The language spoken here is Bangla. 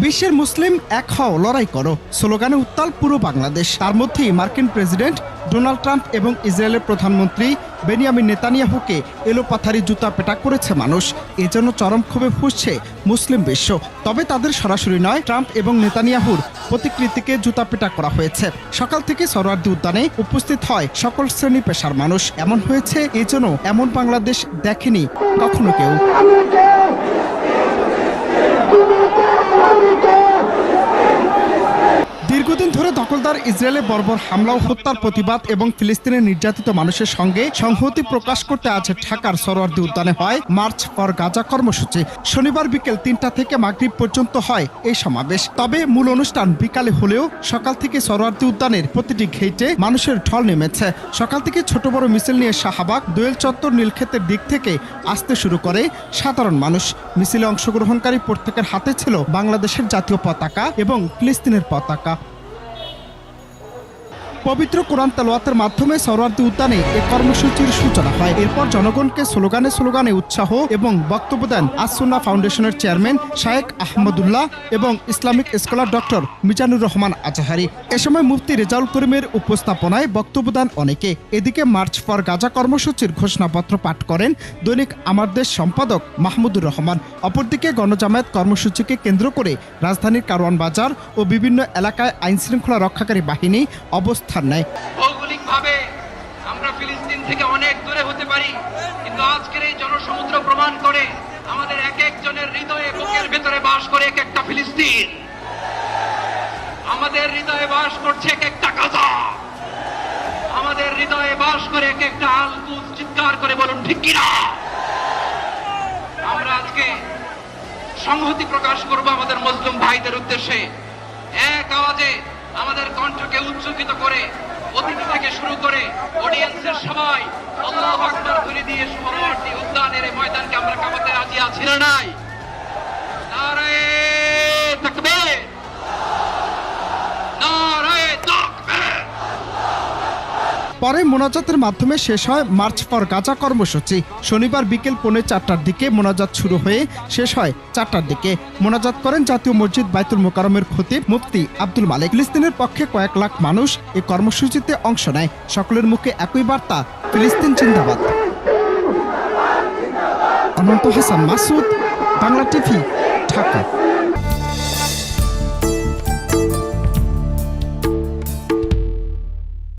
বিশ্বের মুসলিম এক হও, লড়াই করো স্লোগানে উত্তাল পুরো বাংলাদেশ। তার মধ্যেই মার্কিন প্রেসিডেন্ট ডোনাল্ড ট্রাম্প এবং ইসরায়েলের প্রধানমন্ত্রী বেনিয়ামিন নেতানিয়াহুকে এলোপাথারি জুতা পেটা করেছে মানুষ। এজন্য চরম ক্ষোভে ফুঁসছে মুসলিম বিশ্ব। তবে তাদের সরাসরি নয়, ট্রাম্প এবং নেতানিয়াহুর প্রতিকৃতিকে জুতা পেটা করা হয়েছে। সকাল থেকে সোহরাওয়ার্দী উদ্যানে উপস্থিত হয় সকল শ্রেণী পেশার মানুষ। এমন হয়েছে এজন্য এমন বাংলাদেশ দেখেনি কখনো কেউ। দীর্ঘদিন ধরে দখলদার ইসরায়েলের বর্বর হামলা ও হত্যার প্রতিবাদ এবং ফিলিস্তিনের নির্যাতিত মানুষের সঙ্গে সংহতি প্রকাশ করতে আজ ঢাকার সোহরাওয়ার্দী উদ্যানে হয় মার্চ ফর গাজা কর্মসূচি। শনিবার বিকেল ৩টা থেকে মাগরিব পর্যন্ত হয় এই সমাবেশ। তবে মূল অনুষ্ঠান বিকালে হলেও সকাল থেকে সোহরাওয়ার্দী উদ্যানের প্রতিটি গেইটে মানুষের ঢল নেমেছে। সকাল থেকে ছোট বড় মিছিল নিয়ে শাহবাগ, দোয়েল চত্বর, নীলক্ষেতের দিক থেকে আসতে শুরু করে সাধারণ মানুষ। মিছিলে অংশগ্রহণকারী প্রত্যেকের হাতে ছিল বাংলাদেশের জাতীয় পতাকা এবং ফিলিস্তিনের পতাকা। পবিত্র কোরআন তেলাওয়াতের মাধ্যমে সোহরাওয়ার্দী উদ্যানে এই কর্মসূচির সূচনা হয়। এরপর জনগণকে স্লোগানে স্লোগানে উৎসাহ এবং বক্তব্য দেন আস-সুন্নাহ ফাউন্ডেশনের চেয়ারম্যান শায়েখ আহমদুল্লাহ এবং Islamic scholar doctor Mizanur Rahman Azhari. এ সময় মুফতি রেজাউল করিমের উপস্থাপনায় বক্তব্য দেন অনেকে। এদিকে মার্চ ফর গাজা কর্মসূচির ঘোষণাপত্র পাঠ করেন দৈনিক আমার দেশ সম্পাদক মাহমুদুর রহমান। অপরদিকে গণজামায়াত কর্মসূচিকে কেন্দ্র করে রাজধানীর কারওয়ান বাজার ও বিভিন্ন এলাকায় আইনশৃঙ্খলা রক্ষাকারী বাহিনী অবস্থান নেয়। ভৌগোলিকভাবে আমরা ফিলিস্তিন থেকে অনেক দূরে হতে পারি, কিন্তু আজকের এই জনসমুদ্র প্রমাণ করে আমাদের এক একজনের হৃদয়ে, বুকের ভেতরে বাস করে এক একটা ফিলিস্তিন। আমাদের হৃদয়ে বাস করছে এক একটা গাজা। আমাদের হৃদয়ে বাস করে এক একটা আল-কুদস। চিৎকার করে বলুন ঠিক কিনা? আমরা আজকে সংহতি প্রকাশ করব আমাদের মুসলিম ভাইদের উদ্দেশ্যে। এক আওয়াজে আমাদের কণ্ঠকে উচ্চকিত করে অতিথি থেকে শুরু করে অডিয়েন্সের সবাই আল্লাহু আকবার ধ্বনি দিয়ে সোহরাওয়ার্দী উদ্যানের এই ময়দানকে আমরা কাঁপাতে রাজি আছি না নাই? নারে তাকবীর, নারে তাকবীর। পরে মোনাজাতের মাধ্যমে শেষ হয় মার্চ ফর গাজা কর্মসূচি। শনিবার বিকেল 4:45টার দিকে মোনাজাত শুরু হয়ে শেষ হয় 4টার দিকে। মোনাজাত করেন জাতীয় মসজিদ বাইতুল মোকাররমের খতিব মুফতি আব্দুল মালিক। ফিলিস্তিনের পক্ষে কয়েক লাখ মানুষ এই কর্মসূচিতে অংশ নেয়। সকলের মুখে একই বার্তা, ফিলিস্তিন জিন্দাবাদ। অনন্ত হাসান মাসুদ, বাংলা টিভি, ঢাকা।